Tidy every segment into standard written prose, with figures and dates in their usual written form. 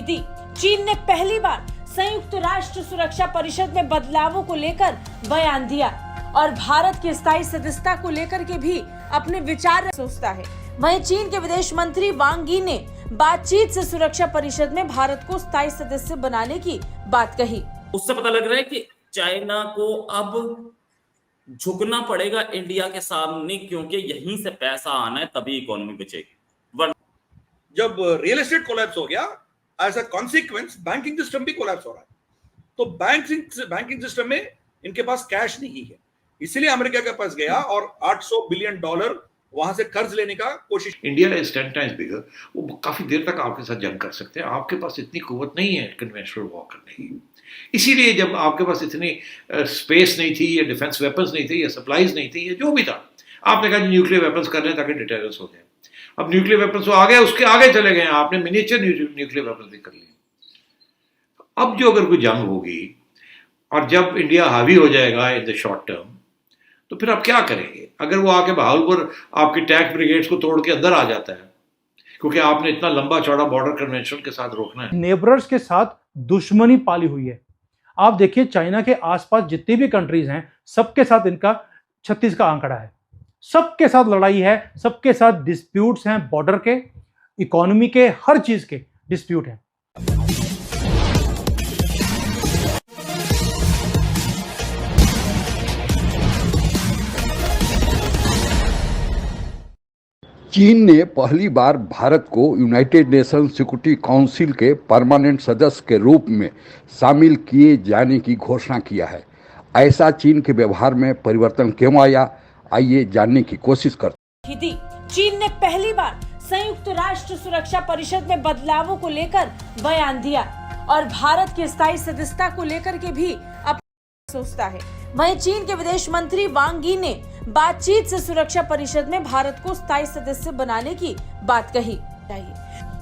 दी। चीन ने पहली बार संयुक्त राष्ट्र सुरक्षा परिषद में बदलावों को लेकर बयान दिया और भारत की स्थायी सदस्यता को लेकर के भी अपने विचार सोचता है। वहीं चीन के विदेश मंत्री वांग यी ने बातचीत से सुरक्षा परिषद में भारत को स्थायी सदस्य बनाने की बात कही। उससे पता लग रहा है कि चाइना को अब झुकना पड़ेगा इंडिया के सामने, क्योंकि यहीं से पैसा आना है, तभी इकोनॉमी बचेगी। जब रियल एस्टेट कोलैप्स हो गया, as a consequence banking system भी कोलैप्स हो रहा है। तो बैंकिंग सिस्टम में इनके पास कैश नहीं है, इसीलिए अमेरिका के पास गया और $800 बिलियन वहां से कर्ज लेने का कोशिश। इंडिया इज 10 टाइम्स बिगर, वो काफी देर तक आपके साथ जंग कर सकते हैं। आपके पास इतनी कुव्वत नहीं है कन्वेंशनल वॉर करने की। इसीलिए जब आपके पास इतनी स्पेस नहीं थी या डिफेंस वेपन्स नहीं थे या सप्लाईज नहीं थी या जो भी था, आपने कहा न्यूक्लियर वेपन्स कर लें ताकि डिटरेंस हो जाए। अब न्यूक्लियर वेपन्स तो आ गए, उसके आगे चले गए, आपने मिनिएचर न्यूक्लियर वेपन्स भी कर लिए। अब जो अगर कोई जंग होगी और जब इंडिया हावी हो जाएगा इन द शॉर्ट टर्म, तो फिर आप क्या करेंगे? अगर वो आके बहावलपुर आपकी टैंक ब्रिगेड्स को तोड़ के अंदर आ जाता है, क्योंकि आपने इतना लंबा चौड़ा बॉर्डर कन्वेंशन के साथ रोकना है। नेबरर्स के साथ दुश्मनी पाली हुई है। आप देखिए चाइना के आसपास जितनी भी कंट्रीज हैं, सबके साथ इनका 36 का आंकड़ा है। सबके साथ लड़ाई है, सबके साथ डिस्प्यूट्स हैं, बॉर्डर के, इकोनॉमी के, हर चीज के डिस्प्यूट हैं। चीन ने पहली बार भारत को यूनाइटेड नेशन सिक्योरिटी काउंसिल के परमानेंट सदस्य के रूप में शामिल किए जाने की घोषणा किया है। ऐसा चीन के व्यवहार में परिवर्तन क्यों आया, आइए जानने की कोशिश करते हैं। चीन ने पहली बार संयुक्त राष्ट्र सुरक्षा परिषद में बदलावों को लेकर बयान दिया और भारत की स्थायी सदस्यता को लेकर के भी सोचता है। वहीं चीन के विदेश मंत्री वांग यी ने बातचीत से सुरक्षा परिषद में भारत को स्थायी सदस्य बनाने की बात कही।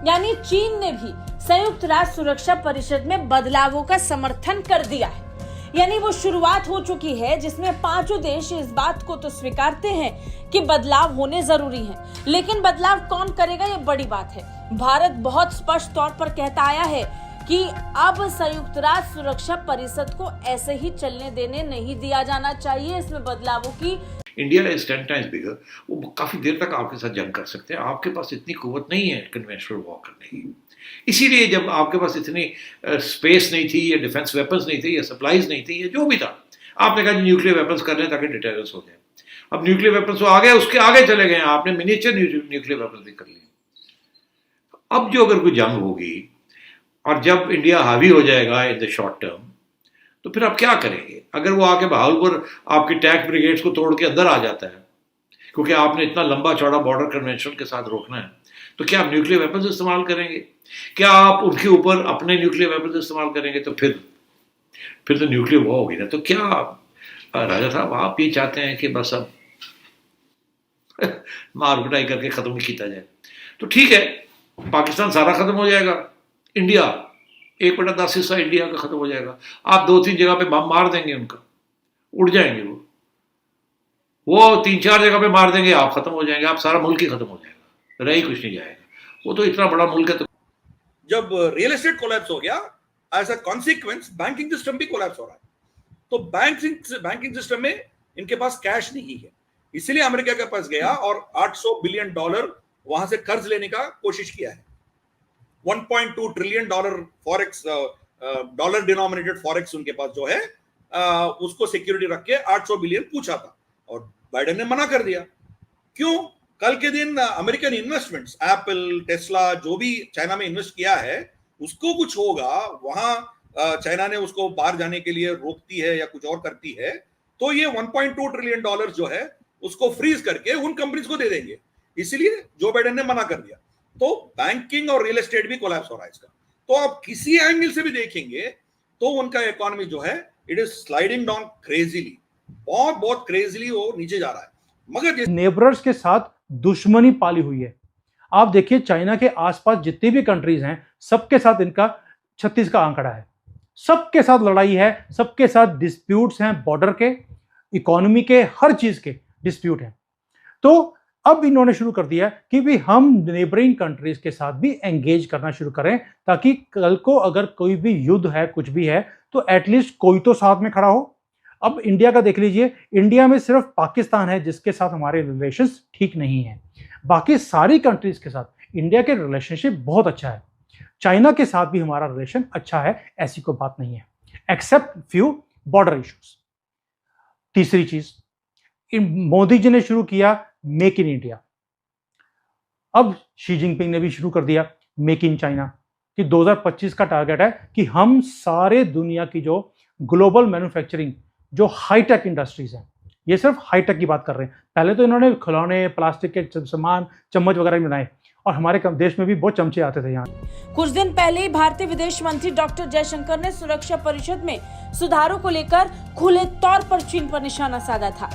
यानी चीन ने भी संयुक्त राष्ट्र सुरक्षा परिषद में बदलावों का समर्थन कर दिया है। यानी वो शुरुआत हो चुकी है जिसमें पांचों देश इस बात को तो स्वीकारते हैं कि बदलाव होने जरूरी है, लेकिन बदलाव कौन करेगा ये बड़ी बात है। भारत बहुत स्पष्ट तौर पर कहता आया है कि अब संयुक्त राष्ट्र सुरक्षा परिषद को ऐसे ही चलने देने नहीं दिया जाना चाहिए, इसमें बदलावों की। इंडिया इज 10 टाइम्स बिगर, वो काफी देर तक आपके साथ जंग कर सकते हैं। आपके पास इतनी कुव्वत नहीं है कन्वेंशनल वॉर करने की। इसीलिए जब आपके पास इतनी स्पेस नहीं थी या डिफेंस वेपन्स नहीं थे या सप्लाईज नहीं थी या जो भी था, आपने कहा न्यूक्लियर वेपन्स कर लें ताकि डिटरेंस हो जाए। अब न्यूक्लियर वेपन्स तो आ गए, उसके आगे चले गए, आपने मिनिएचर न्यूक्लियर वेपन्स भी कर लिए। अब जो अगर कोई जंग होगी और जब इंडिया हावी हो जाएगा इन द शॉर्ट टर्म, तो फिर आप क्या करेंगे? अगर वो आके बहावलपुर आपकी टैंक ब्रिगेड्स को तोड़ के अंदर आ जाता है, क्योंकि आपने इतना लंबा चौड़ा बॉर्डर कन्वेंशन के साथ रोकना है, तो क्या आप न्यूक्लियर वेपन्स इस्तेमाल करेंगे? क्या आप उनके ऊपर अपने न्यूक्लियर वेपन्स इस्तेमाल करेंगे? तो फिर तो न्यूक्लियर वॉर होगी ना। तो क्या राजा साहब आप ये चाहते हैं कि बस अब मार पिटाई करके खत्म ही किया जाए? तो ठीक है, पाकिस्तान सारा खत्म हो जाएगा, इंडिया 1/10 हिस्सा इंडिया का खत्म हो जाएगा। आप 2-3 जगह पे बम मार देंगे, उनका उड़ जाएंगे, वो 3-4 जगह पे मार देंगे, आप खत्म हो जाएंगे, आप सारा मुल्क ही खत्म हो जाएगा, रह ही कुछ नहीं जाएगा। वो तो इतना बड़ा मुल्क है। तो जब रियल एस्टेट कोलैप्स हो गया, as a consequence banking system भी कोलैप्स हो रहा है। तो बैंकिंग सिस्टम में इनके पास कैश नहीं है, इसीलिए अमेरिका के पास गया और $800 बिलियन वहां से कर्ज लेने का कोशिश किया है। $1.2 trillion forex, dollar denominated forex उनके पास जो है, उसको सिक्योरिटी रख के 800 बिलियन पूछा था और बाइडेन ने मना कर दिया। क्यों? कल के दिन अमेरिकन इन्वेस्टमेंट्स, एप्पल, टेस्ला, जो भी चाइना में इन्वेस्ट किया है, उसको कुछ होगा, वहां चाइना ने उसको बाहर जाने के लिए रोकती है या कुछ और करती है, तो ये $1.2 ट्रिलियन जो है उसको फ्रीज करके उन कंपनीज को दे देंगे। इसलिए जो बाइडेन ने मना कर दिया। तो बैंकिंग और रियल एस्टेट भी कोलैप्स हो रहा है इसका। तो आप किसी एंगल से भी देखेंगे तो उनका इकोनॉमी जो है, it is sliding down crazily, बहुत क्रेजीली वो नीचे जा रहा है। मगर नेबरर्स के साथ दुश्मनी पाली हुई है। आप देखिए चाइना के आसपास जितनी भी कंट्रीज हैं, सबके साथ इनका 36 का आंकड़ा है। सबके साथ लड़ाई है, सबके साथ डिस्प्यूट्स हैं, बॉर्डर के, इकोनॉमी के, हर चीज के डिस्प्यूट हैं। तो अब इन्होंने शुरू कर दिया कि भी हम नेबरिंग कंट्रीज के साथ भी एंगेज करना शुरू करें, ताकि कल को अगर कोई भी युद्ध है, कुछ भी है, तो एटलीस्ट कोई तो साथ में खड़ा हो। अब इंडिया का देख लीजिए, इंडिया में सिर्फ पाकिस्तान है जिसके साथ हमारे रिलेशंस ठीक नहीं है। बाकी सारी कंट्रीज के साथ इंडिया के रिलेशनशिप बहुत अच्छा है। चाइना के साथ भी हमारा रिलेशन अच्छा है, ऐसी कोई बात नहीं है, एक्सेप्ट फ्यू बॉर्डर इश्यूज। तीसरी चीज, मोदी जी ने शुरू किया मेक इन इंडिया। अब शी जिनपिंग ने भी शुरू कर दिया मेक इन चाइना, कि 2025 का टारगेट है कि हम सारे दुनिया की जो ग्लोबल मैन्युफैक्चरिंग, जो हाईटेक इंडस्ट्रीज हैं, ये सिर्फ हाईटेक की बात कर रहे हैं। पहले तो इन्होंने खिलौने, प्लास्टिक के सामान, चम्मच वगैरह बनाए, और हमारे देश में भी बहुत चमचे आते थे यहाँ। कुछ दिन पहले ही भारतीय विदेश मंत्री डॉक्टर जयशंकर ने सुरक्षा परिषद में सुधारों को लेकर खुले तौर पर चीन पर निशाना साधा था।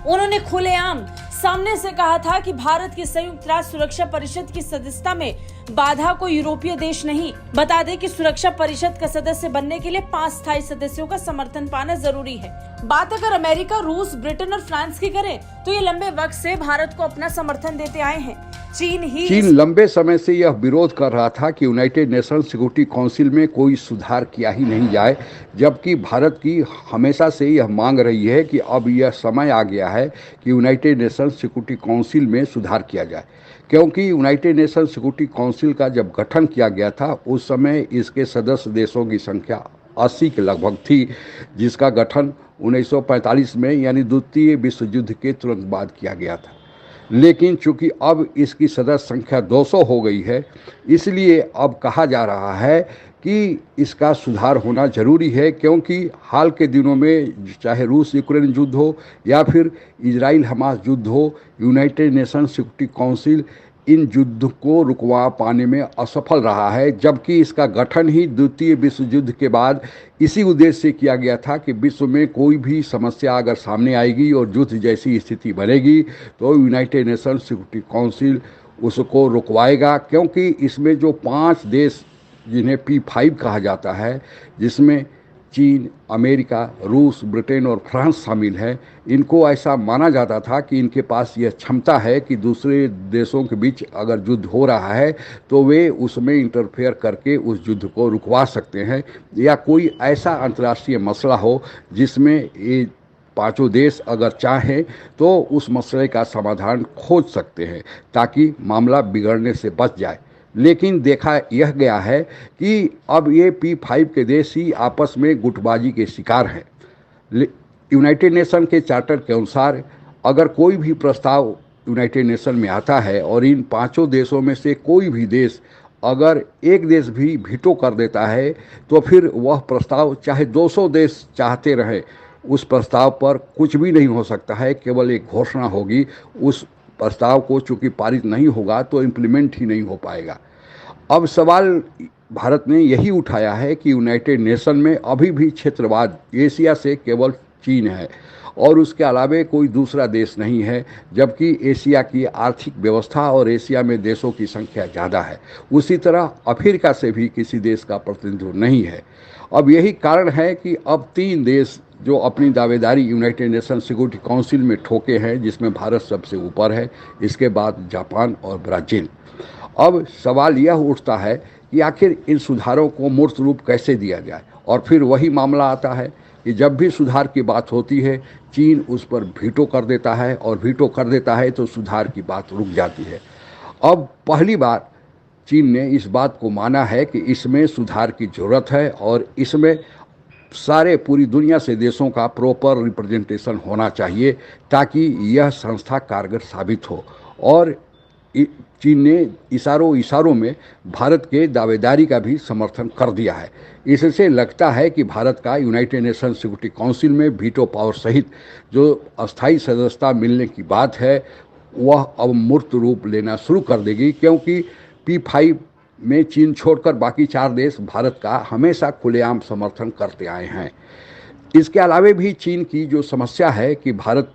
उन्होंने खुलेआम सामने से कहा था कि भारत की संयुक्त राष्ट्र सुरक्षा परिषद की सदस्यता में बाधा को यूरोपीय देश नहीं। बता दें कि सुरक्षा परिषद का सदस्य बनने के लिए 5 स्थायी सदस्यों का समर्थन पाना जरूरी है। बात अगर अमेरिका, रूस, ब्रिटेन और फ्रांस की करें तो ये लंबे वक्त से भारत को अपना समर्थन देते आए हैं। चीन लंबे समय से यह विरोध कर रहा था कि यूनाइटेड नेशन सिक्योरिटी काउंसिल में कोई सुधार किया ही नहीं जाए, जबकि भारत की हमेशा से यह मांग रही है कि अब यह समय आ गया है कि यूनाइटेड नेशन सिक्योरिटी काउंसिल में सुधार किया जाए। क्योंकि यूनाइटेड नेशन सिक्योरिटी काउंसिल का जब गठन किया गया था, उस समय इसके सदस्य देशों की संख्या 80 के लगभग थी, जिसका गठन 1945 में यानी द्वितीय विश्व युद्ध के तुरंत बाद किया गया था। लेकिन चूंकि अब इसकी सदस्य संख्या 200 हो गई है, इसलिए अब कहा जा रहा है कि इसका सुधार होना जरूरी है, क्योंकि हाल के दिनों में चाहे रूस यूक्रेन युद्ध हो या फिर इजराइल हमास युद्ध हो, यूनाइटेड नेशन सिक्योरिटी काउंसिल इन युद्ध को रुकवा पाने में असफल रहा है, जबकि इसका गठन ही द्वितीय विश्व युद्ध के बाद इसी उद्देश्य से किया गया था कि विश्व में कोई भी समस्या अगर सामने आएगी और युद्ध जैसी स्थिति बनेगी तो यूनाइटेड नेशन सिक्योरिटी काउंसिल उसको रुकवाएगा। क्योंकि इसमें जो 5 देश जिन्हें P5 कहा जाता है, जिसमें चीन, अमेरिका, रूस, ब्रिटेन और फ्रांस शामिल है, इनको ऐसा माना जाता था कि इनके पास यह क्षमता है कि दूसरे देशों के बीच अगर युद्ध हो रहा है तो वे उसमें इंटरफेयर करके उस युद्ध को रुकवा सकते हैं, या कोई ऐसा अंतर्राष्ट्रीय मसला हो जिसमें ये 5 देश अगर चाहें तो उस मसले का समाधान खोज सकते हैं ताकि मामला बिगड़ने से बच जाए। लेकिन देखा यह गया है कि अब ये P5 के देश ही आपस में गुटबाजी के शिकार हैं। यूनाइटेड नेशन के चार्टर के अनुसार अगर कोई भी प्रस्ताव यूनाइटेड नेशन में आता है और इन 5 देशों में से कोई भी देश अगर एक देश भी वीटो कर देता है, तो फिर वह प्रस्ताव चाहे 200 देश चाहते रहें, उस प्रस्ताव पर कुछ भी नहीं हो सकता है, केवल एक घोषणा होगी। उस प्रस्ताव को चूंकि पारित नहीं होगा तो इम्प्लीमेंट ही नहीं हो पाएगा। अब सवाल भारत ने यही उठाया है कि यूनाइटेड नेशन में अभी भी क्षेत्रवाद एशिया से केवल चीन है और उसके अलावे कोई दूसरा देश नहीं है, जबकि एशिया की आर्थिक व्यवस्था और एशिया में देशों की संख्या ज़्यादा है। उसी तरह अफ्रीका से भी किसी देश का प्रतिनिधित्व नहीं है। अब यही कारण है कि अब 3 देश जो अपनी दावेदारी यूनाइटेड नेशन सिक्योरिटी काउंसिल में ठोके हैं, जिसमें भारत सबसे ऊपर है, इसके बाद जापान और ब्राज़ील। अब सवाल यह उठता है कि आखिर इन सुधारों को मूर्त रूप कैसे दिया जाए, और फिर वही मामला आता है कि जब भी सुधार की बात होती है चीन उस पर वीटो कर देता है, और वीटो कर देता है तो सुधार की बात रुक जाती है। अब पहली बार चीन ने इस बात को माना है कि इसमें सुधार की ज़रूरत है और इसमें सारे पूरी दुनिया से देशों का प्रॉपर रिप्रेजेंटेशन होना चाहिए ताकि यह संस्था कारगर साबित हो। और चीन ने इशारों में भारत के दावेदारी का भी समर्थन कर दिया है। इससे लगता है कि भारत का यूनाइटेड नेशन सिक्योरिटी काउंसिल में वीटो पावर सहित जो अस्थायी सदस्यता मिलने की बात है वह अब मूर्त रूप लेना शुरू कर देगी, क्योंकि P5 में चीन छोड़कर बाकी 4 देश भारत का हमेशा खुलेआम समर्थन करते आए हैं। इसके अलावे भी चीन की जो समस्या है कि भारत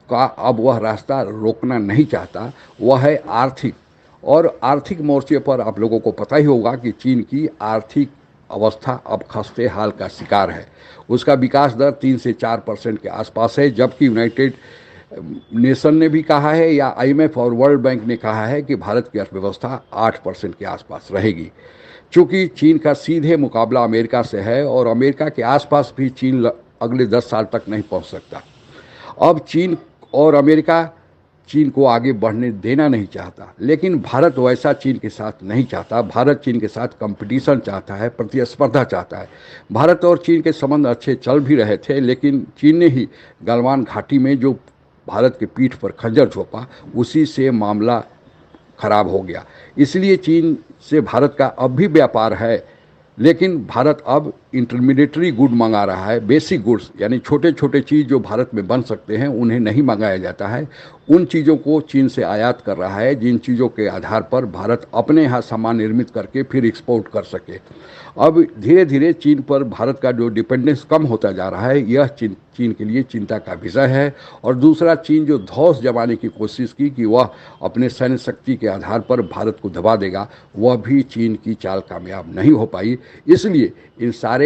का अब वह रास्ता रोकना नहीं चाहता, वह है आर्थिक। और आर्थिक मोर्चे पर आप लोगों को पता ही होगा कि चीन की आर्थिक अवस्था अब खस्ते हाल का शिकार है। उसका विकास दर 3 से 4% के आसपास है, जबकि यूनाइटेड नेशन ने भी कहा है या IMF और वर्ल्ड बैंक ने कहा है कि भारत की अर्थव्यवस्था 8% के आसपास रहेगी। चूँकि चीन का सीधे मुकाबला अमेरिका से है और अमेरिका के आसपास भी चीन अगले 10 साल तक नहीं पहुंच सकता। अब चीन और अमेरिका चीन को आगे बढ़ने देना नहीं चाहता, लेकिन भारत वैसा चीन के साथ नहीं चाहता। भारत चीन के साथ कंपटीशन चाहता है, प्रतिस्पर्धा चाहता है। भारत और चीन के संबंध अच्छे चल भी रहे थे, लेकिन चीन ने ही गलवान घाटी में जो भारत के पीठ पर खंजर झोंका, उसी से मामला खराब हो गया। इसलिए चीन से भारत का अब भी व्यापार है, लेकिन भारत अब इंटरमीडिएटरी गुड मंगा रहा है। बेसिक गुड्स यानी छोटे छोटे चीज़ जो भारत में बन सकते हैं उन्हें नहीं मंगाया जाता है। उन चीज़ों को चीन से आयात कर रहा है, जिन चीज़ों के आधार पर भारत अपने यहाँ सामान निर्मित करके फिर एक्सपोर्ट कर सके। अब धीरे धीरे चीन पर भारत का जो डिपेंडेंस कम होता जा रहा है, यह चीन के लिए चिंता का विषय है। और दूसरा, चीन जो धौंस जमाने की कोशिश की कि वह अपने सैन्य शक्ति के आधार पर भारत को दबा देगा, वह भी चीन की चाल कामयाब नहीं हो पाई। इसलिए इन सारे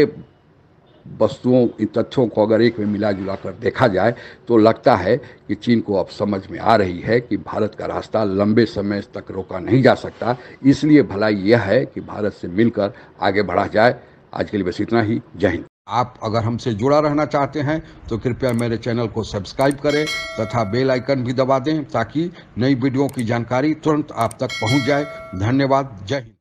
वस्तुओं, इन तथ्यों को अगर एक में मिला जुला कर देखा जाए तो लगता है कि चीन को अब समझ में आ रही है कि भारत का रास्ता लंबे समय तक रोका नहीं जा सकता। इसलिए भलाई यह है कि भारत से मिलकर आगे बढ़ा जाए। आज के लिए बस इतना ही। जय हिंद। आप अगर हमसे जुड़ा रहना चाहते हैं तो कृपया मेरे चैनल को सब्सक्राइब करें तथा बेल आइकन भी दबा दें, ताकि नई वीडियो की जानकारी तुरंत आप तक पहुंच जाए। धन्यवाद। जय हिंद।